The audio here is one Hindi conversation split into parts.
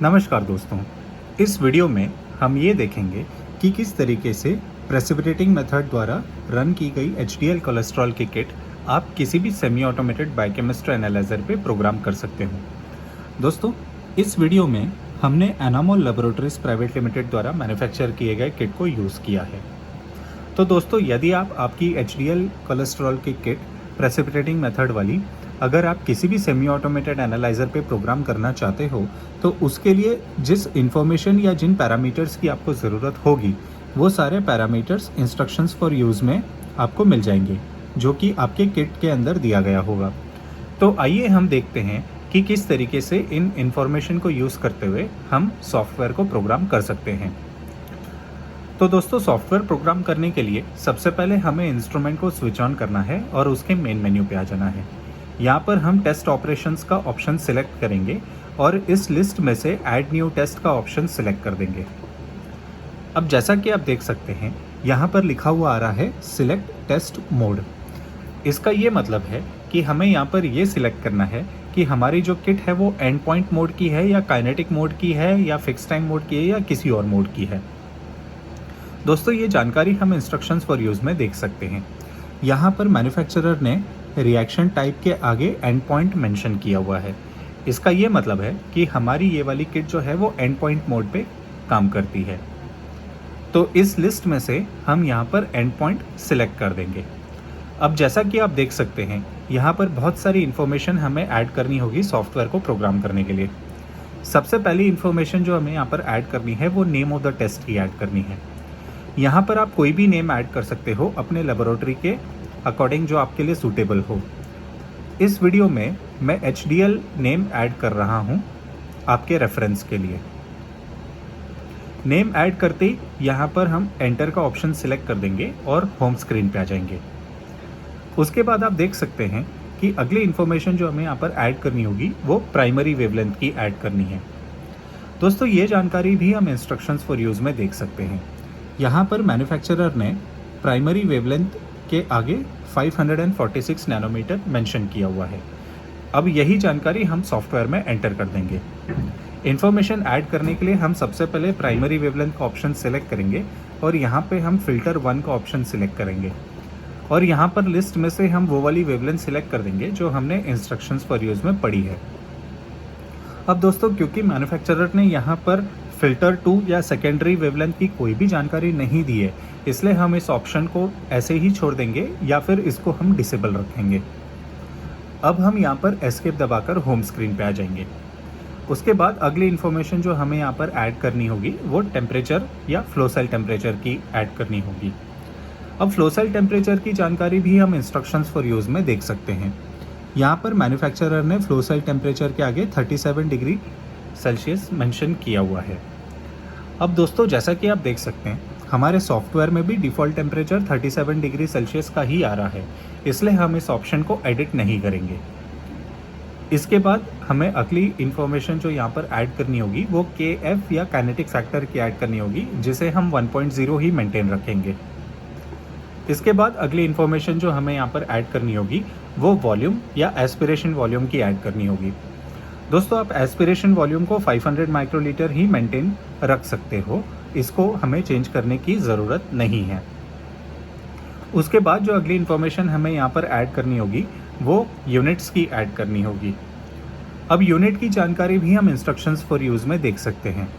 नमस्कार दोस्तों, इस वीडियो में हम ये देखेंगे कि किस तरीके से प्रेसिपिटेटिंग मेथड द्वारा रन की गई एचडीएल कोलेस्ट्रॉल की किट आप किसी भी सेमी ऑटोमेटेड बायोकेमिस्ट्री एनालाइजर पे प्रोग्राम कर सकते हो। दोस्तों, इस वीडियो में हमने एनामोल लेबोरेटरीज प्राइवेट लिमिटेड द्वारा मैन्युफैक्चर किए गए किट को यूज़ किया है। तो दोस्तों, यदि आप आपकी एचडीएल कोलेस्ट्रॉल की किट प्रेसिपिटेटिंग मेथड वाली अगर आप किसी भी सेमी ऑटोमेटेड एनालाइजर पे प्रोग्राम करना चाहते हो, तो उसके लिए जिस इन्फॉर्मेशन या जिन पैरामीटर्स की आपको ज़रूरत होगी, वो सारे पैरामीटर्स इंस्ट्रक्शंस फॉर यूज़ में आपको मिल जाएंगे, जो कि आपके किट के अंदर दिया गया होगा। तो आइए हम देखते हैं कि किस तरीके से इन इन्फॉर्मेशन को यूज़ करते हुए हम सॉफ्टवेयर को प्रोग्राम कर सकते हैं। तो दोस्तों, सॉफ्टवेयर प्रोग्राम करने के लिए सबसे पहले हमें इंस्ट्रूमेंट को स्विच ऑन करना है और उसके मेन मेन्यू पे आ जाना है। यहाँ पर हम टेस्ट ऑपरेशंस का ऑप्शन सिलेक्ट करेंगे और इस लिस्ट में से ऐड न्यू टेस्ट का ऑप्शन सिलेक्ट कर देंगे। अब जैसा कि आप देख सकते हैं, यहाँ पर लिखा हुआ आ रहा है सिलेक्ट टेस्ट मोड। इसका ये मतलब है कि हमें यहाँ पर ये सिलेक्ट करना है कि हमारी जो किट है वो एंड पॉइंट मोड की है या काइनेटिक मोड की है या फिक्स टाइम मोड की है या किसी और मोड की है। दोस्तों, ये जानकारी हम इंस्ट्रक्शंस फॉर यूज़ में देख सकते हैं। यहाँ पर मैन्युफैक्चरर ने रिएक्शन टाइप के आगे एंड पॉइंट मेंशन किया हुआ है। इसका ये मतलब है कि हमारी ये वाली किट जो है वो एंड पॉइंट मोड पे काम करती है। तो इस लिस्ट में से हम यहाँ पर एंड पॉइंट सिलेक्ट कर देंगे। अब जैसा कि आप देख सकते हैं, यहाँ पर बहुत सारी इन्फॉर्मेशन हमें ऐड करनी होगी सॉफ्टवेयर को प्रोग्राम करने के लिए। सबसे पहली इन्फॉर्मेशन जो हमें यहाँ पर ऐड करनी है वो नेम ऑफ द टेस्ट की ऐड करनी है। यहाँ पर आप कोई भी नेम ऐड कर सकते हो अपने लेबोरेटरी के अकॉर्डिंग जो आपके लिए सूटेबल हो। इस वीडियो में मैं HDL नेम ऐड कर रहा हूँ आपके रेफरेंस के लिए। नेम ऐड करते ही यहाँ पर हम एंटर का ऑप्शन सिलेक्ट कर देंगे और होम स्क्रीन पे आ जाएंगे। उसके बाद आप देख सकते हैं कि अगली इन्फॉर्मेशन जो हमें यहाँ पर ऐड करनी होगी वो प्राइमरी वेवलेंथ की ऐड करनी है। दोस्तों, ये जानकारी भी हम इंस्ट्रक्शंस फॉर यूज़ में देख सकते हैं। यहाँ पर मैन्युफैक्चरर ने प्राइमरी वेवलेंथ के आगे 546 नैनोमीटर मेंशन किया हुआ है। अब यही जानकारी हम सॉफ्टवेयर में एंटर कर देंगे। इन्फॉर्मेशन ऐड करने के लिए हम सबसे पहले प्राइमरी वेवलेंथ का ऑप्शन सिलेक्ट करेंगे और यहाँ पे हम फ़िल्टर 1 का ऑप्शन सिलेक्ट करेंगे और यहाँ पर लिस्ट में से हम वो वाली वेवलेंथ सिलेक्ट कर देंगे जो हमने इंस्ट्रक्शंस फॉर यूज़ में पढ़ी है। अब दोस्तों, क्योंकि मैन्युफैक्चरर ने यहाँ पर फ़िल्टर 2 या सेकेंडरी वेवलेंथ की कोई भी जानकारी नहीं दी है, इसलिए हम इस ऑप्शन को ऐसे ही छोड़ देंगे या फिर इसको हम डिसेबल रखेंगे। अब हम यहाँ पर एस्केप दबाकर होम स्क्रीन पे आ जाएंगे। उसके बाद अगली इन्फॉर्मेशन जो हमें यहाँ पर ऐड करनी होगी वो टेम्परेचर या फ्लो सेल टेम्परेचर की ऐड करनी होगी। अब फ्लो सेल टेम्परेचर की जानकारी भी हम इंस्ट्रक्शंस फॉर यूज़ में देख सकते हैं। यहाँ पर मैन्युफैक्चरर ने फ्लो सेल टेम्परेचर के आगे 37 डिग्री सेल्सियस मेंशन किया हुआ है। अब दोस्तों, जैसा कि आप देख सकते हैं, हमारे सॉफ्टवेयर में भी डिफ़ॉल्ट टेम्परेचर 37 डिग्री सेल्सियस का ही आ रहा है, इसलिए हम इस ऑप्शन को एडिट नहीं करेंगे। इसके बाद हमें अगली इन्फॉर्मेशन जो यहाँ पर ऐड करनी होगी वो KF या काइनेटिक फैक्टर की ऐड करनी होगी, जिसे हम 1.0 ही मेंटेन रखेंगे। इसके बाद अगली इन्फॉर्मेशन जो हमें यहाँ पर ऐड करनी होगी वो वॉल्यूम या एस्पिरेशन वॉल्यूम की ऐड करनी होगी। दोस्तों, आप एस्पिरेशन वॉल्यूम को 500 माइक्रोलीटर ही मेंटेन रख सकते हो, इसको हमें चेंज करने की ज़रूरत नहीं है। उसके बाद जो अगली इन्फॉर्मेशन हमें यहाँ पर ऐड करनी होगी वो यूनिट्स की ऐड करनी होगी। अब यूनिट की जानकारी भी हम इंस्ट्रक्शंस फॉर यूज़ में देख सकते हैं।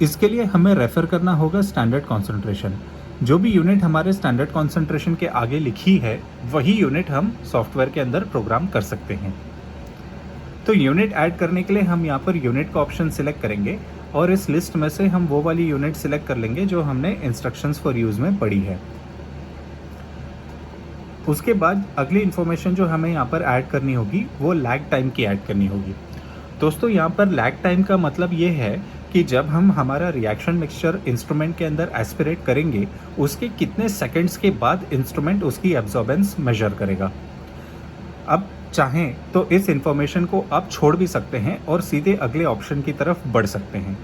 इसके लिए हमें रेफ़र करना होगा स्टैंडर्ड कॉन्सेंट्रेशन। जो भी यूनिट हमारे स्टैंडर्ड कॉन्सेंट्रेशन के आगे लिखी है वही यूनिट हम सॉफ्टवेयर के अंदर प्रोग्राम कर सकते हैं। तो यूनिट ऐड करने के लिए हम यहाँ पर यूनिट का ऑप्शन सिलेक्ट करेंगे और इस लिस्ट में से हम वो वाली यूनिट सिलेक्ट कर लेंगे जो हमने इंस्ट्रक्शंस फॉर यूज़ में पढ़ी है। उसके बाद अगली इन्फॉर्मेशन जो हमें यहाँ पर ऐड करनी होगी वो लैग टाइम की ऐड करनी होगी। दोस्तों, यहाँ पर लैग टाइम का मतलब ये है कि जब हम हमारा रिएक्शन मिक्सचर इंस्ट्रूमेंट के अंदर एस्पिरेट करेंगे, उसके कितने सेकेंड्स के बाद इंस्ट्रूमेंट उसकी एब्जॉर्बेंस मेजर करेगा। अब चाहें तो इस इन्फॉर्मेशन को आप छोड़ भी सकते हैं और सीधे अगले ऑप्शन की तरफ बढ़ सकते हैं,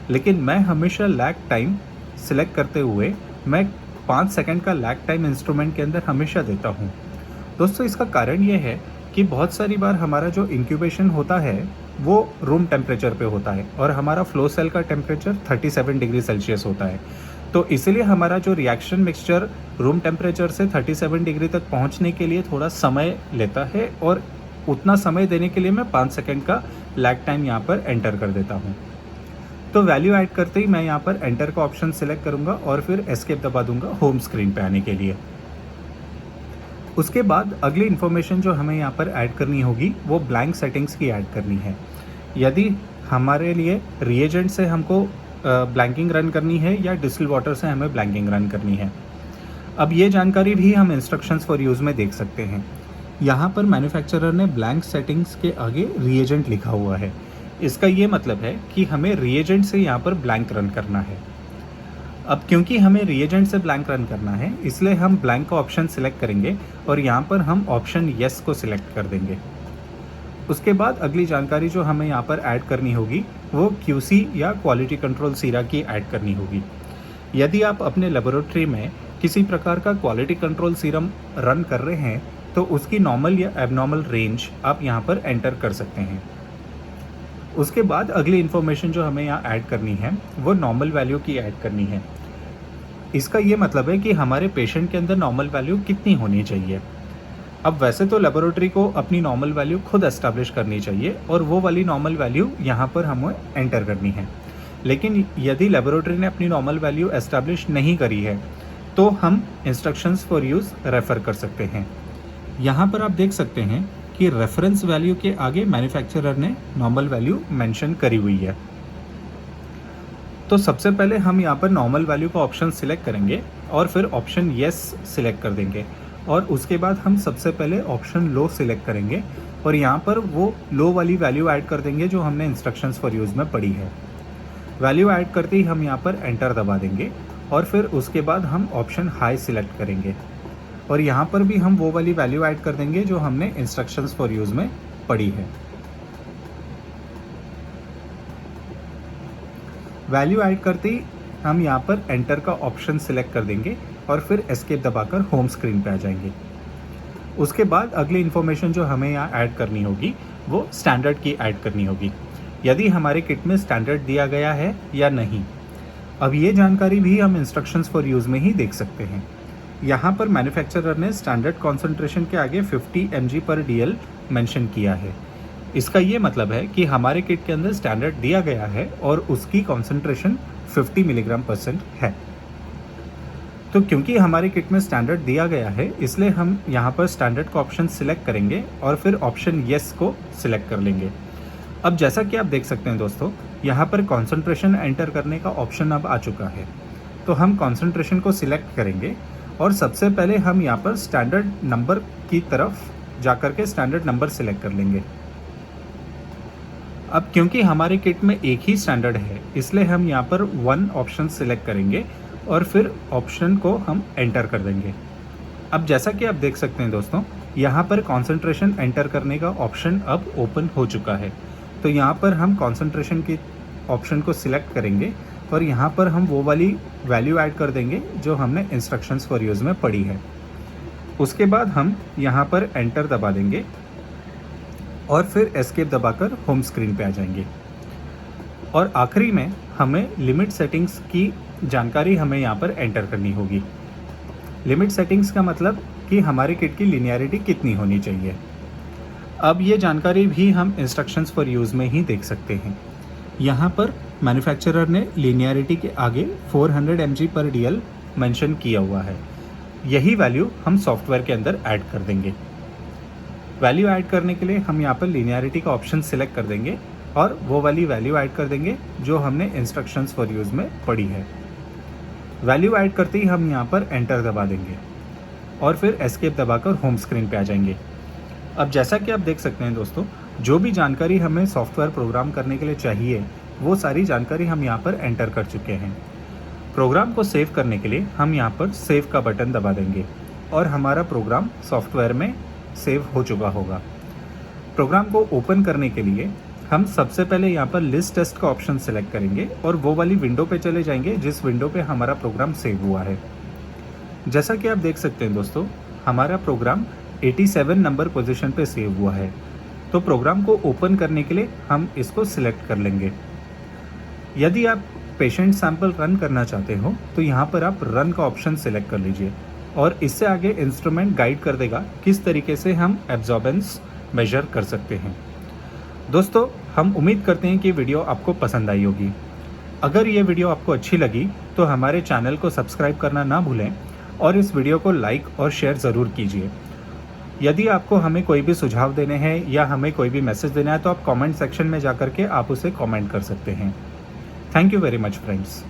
लेकिन मैं हमेशा लैग टाइम सिलेक्ट करते हुए मैं 5 सेकंड का लैग टाइम इंस्ट्रूमेंट के अंदर हमेशा देता हूँ। दोस्तों, इसका कारण ये है कि बहुत सारी बार हमारा जो इंक्यूबेशन होता है वो रूम टेम्परेचर पे होता है और हमारा फ्लो सेल का टेम्परेचर 37 डिग्री सेल्सियस होता है। तो इसीलिए हमारा जो रिएक्शन मिक्सचर रूम टेम्परेचर से 37 डिग्री तक पहुंचने के लिए थोड़ा समय लेता है, और उतना समय देने के लिए मैं 5 सेकंड का लैग टाइम यहाँ पर एंटर कर देता हूँ। तो वैल्यू ऐड करते ही मैं यहाँ पर एंटर का ऑप्शन सिलेक्ट करूँगा और फिर एस्केप दबा दूंगा होम स्क्रीन पे आने के लिए। उसके बाद अगली इन्फॉर्मेशन जो हमें यहाँ पर ऐड करनी होगी वो ब्लैंक सेटिंग्स की ऐड करनी है। यदि हमारे लिए रिएजेंट से हमको ब्लैंकिंग रन करनी है या डिस्टिल वाटर से हमें ब्लैंकिंग रन करनी है। अब ये जानकारी भी हम इंस्ट्रक्शंस फॉर यूज़ में देख सकते हैं। यहाँ पर मैन्युफैक्चरर ने ब्लैंक सेटिंग्स के आगे रिएजेंट लिखा हुआ है। इसका ये मतलब है कि हमें रिएजेंट से यहाँ पर ब्लैंक रन करना है। अब क्योंकि हमें रिएजेंट से ब्लैंक रन करना है, इसलिए हम ब्लैंक का ऑप्शन सिलेक्ट करेंगे और यहाँ पर हम ऑप्शन येस को सिलेक्ट कर देंगे। उसके बाद अगली जानकारी जो हमें यहाँ पर ऐड करनी होगी वो QC या क्वालिटी कंट्रोल सीरा की ऐड करनी होगी। यदि आप अपने लेबोरेटरी में किसी प्रकार का क्वालिटी कंट्रोल सीरम रन कर रहे हैं तो उसकी नॉर्मल या एबनॉर्मल रेंज आप यहाँ पर एंटर कर सकते हैं। उसके बाद अगली इन्फॉर्मेशन जो हमें यहाँ ऐड करनी है वो नॉर्मल वैल्यू की ऐड करनी है। इसका ये मतलब है कि हमारे पेशेंट के अंदर नॉर्मल वैल्यू कितनी होनी चाहिए। अब वैसे तो लेबोरेटरी को अपनी नॉर्मल वैल्यू खुद एस्टैब्लिश करनी चाहिए और वो वाली नॉर्मल वैल्यू यहाँ पर हमें एंटर करनी है। लेकिन यदि लेबोरेटरी ने अपनी नॉर्मल वैल्यू एस्टैब्लिश नहीं करी है तो हम इंस्ट्रक्शंस फॉर यूज़ रेफ़र कर सकते हैं। यहाँ पर आप देख सकते हैं कि रेफरेंस वैल्यू के आगे मैन्युफैक्चरर ने नॉर्मल वैल्यू मेंशन करी हुई है। तो सबसे पहले हम यहाँ पर नॉर्मल वैल्यू का ऑप्शन सिलेक्ट करेंगे और फिर ऑप्शन येस सिलेक्ट कर देंगे, और उसके बाद हम सबसे पहले ऑप्शन लो सिलेक्ट करेंगे और यहाँ पर वो लो वाली वैल्यू ऐड कर देंगे जो हमने इंस्ट्रक्शंस फॉर यूज़ में पढ़ी है। वैल्यू ऐड करते ही हम यहाँ पर एंटर दबा देंगे और फिर उसके बाद हम ऑप्शन हाई सिलेक्ट करेंगे और यहाँ पर भी हम वो वाली वैल्यू ऐड कर देंगे जो हमने इंस्ट्रक्शंस फॉर यूज़ में पढ़ी है। वैल्यू ऐड करते ही हम यहाँ पर एंटर का ऑप्शन सिलेक्ट कर देंगे और फिर एस्केप दबाकर होम स्क्रीन पे आ जाएंगे। उसके बाद अगली इन्फॉर्मेशन जो हमें यहाँ ऐड करनी होगी वो स्टैंडर्ड की ऐड करनी होगी, यदि हमारे किट में स्टैंडर्ड दिया गया है या नहीं। अब ये जानकारी भी हम इंस्ट्रक्शंस फॉर यूज़ में ही देख सकते हैं। यहाँ पर मैन्युफैक्चरर ने स्टैंडर्ड कॉन्सेंट्रेशन के आगे 50 mg/dl मेंशन किया है। इसका ये मतलब है कि हमारे किट के अंदर स्टैंडर्ड दिया गया है और उसकी कॉन्सेंट्रेशन 50 mg/% है। तो क्योंकि हमारे किट में स्टैंडर्ड दिया गया है इसलिए हम यहाँ पर स्टैंडर्ड का ऑप्शन सिलेक्ट करेंगे और फिर ऑप्शन येस को सिलेक्ट कर लेंगे। अब जैसा कि आप देख सकते हैं दोस्तों, यहाँ पर कॉन्सेंट्रेशन एंटर करने का ऑप्शन अब आ चुका है। तो हम कॉन्सेंट्रेशन को सिलेक्ट करेंगे और सबसे पहले हम यहाँ पर स्टैंडर्ड नंबर की तरफ जाकर के स्टैंडर्ड नंबर सिलेक्ट कर लेंगे। अब क्योंकि हमारे किट में एक ही स्टैंडर्ड है इसलिए हम यहाँ पर 1 ऑप्शन सिलेक्ट करेंगे और फिर ऑप्शन को हम एंटर कर देंगे। अब जैसा कि आप देख सकते हैं दोस्तों, यहाँ पर कॉन्सेंट्रेशन एंटर करने का ऑप्शन अब ओपन हो चुका है। तो यहाँ पर हम कॉन्सेंट्रेशन की ऑप्शन को सिलेक्ट करेंगे और यहाँ पर हम वो वाली वैल्यू ऐड कर देंगे जो हमने इंस्ट्रक्शंस फॉर यूज़ में पढ़ी है। उसके बाद हम यहाँ पर एंटर दबा देंगे और फिर एस्केप दबाकर होम स्क्रीन पे आ जाएंगे। और आखिरी में हमें लिमिट सेटिंग्स की जानकारी हमें यहाँ पर एंटर करनी होगी। लिमिट सेटिंग्स का मतलब कि हमारे किट की लिनियरिटी कितनी होनी चाहिए। अब ये जानकारी भी हम इंस्ट्रक्शंस फॉर यूज़ में ही देख सकते हैं। यहाँ पर मैन्युफैक्चरर ने लिनियरिटी के आगे 400 mg/dl मेंशन किया हुआ है। यही वैल्यू हम सॉफ्टवेयर के अंदर ऐड कर देंगे। वैल्यू ऐड करने के लिए हम यहाँ पर लिनियरिटी का ऑप्शन सिलेक्ट कर देंगे और वो वाली वैल्यू ऐड कर देंगे जो हमने इंस्ट्रक्शंस फॉर यूज़ में पढ़ी है। वैल्यू ऐड करते ही हम यहाँ पर एंटर दबा देंगे और फिर एस्केप दबाकर होम स्क्रीन पे आ जाएंगे। अब जैसा कि आप देख सकते हैं दोस्तों, जो भी जानकारी हमें सॉफ्टवेयर प्रोग्राम करने के लिए चाहिए वो सारी जानकारी हम यहाँ पर एंटर कर चुके हैं। प्रोग्राम को सेव करने के लिए हम यहाँ पर सेव का बटन दबा देंगे और हमारा प्रोग्राम सॉफ्टवेयर में सेव हो चुका होगा। प्रोग्राम को ओपन करने के लिए हम सबसे पहले यहाँ पर लिस्ट टेस्ट का ऑप्शन सिलेक्ट करेंगे और वो वाली विंडो पे चले जाएंगे जिस विंडो पे हमारा प्रोग्राम सेव हुआ है। जैसा कि आप देख सकते हैं दोस्तों, हमारा प्रोग्राम 87 नंबर पोजीशन पे सेव हुआ है। तो प्रोग्राम को ओपन करने के लिए हम इसको सिलेक्ट कर लेंगे। यदि आप पेशेंट सैंपल रन करना चाहते हो तो यहाँ पर आप रन का ऑप्शन सिलेक्ट कर लीजिए और इससे आगे इंस्ट्रूमेंट गाइड कर देगा किस तरीके से हम एब्जॉर्बेंस मेजर कर सकते हैं। दोस्तों, हम उम्मीद करते हैं कि वीडियो आपको पसंद आई होगी। अगर ये वीडियो आपको अच्छी लगी तो हमारे चैनल को सब्सक्राइब करना ना भूलें और इस वीडियो को लाइक और शेयर ज़रूर कीजिए। यदि आपको हमें कोई भी सुझाव देने हैं या हमें कोई भी मैसेज देना है तो आप कमेंट सेक्शन में जाकर के आप उसे कमेंट कर सकते हैं। Thank you very much friends.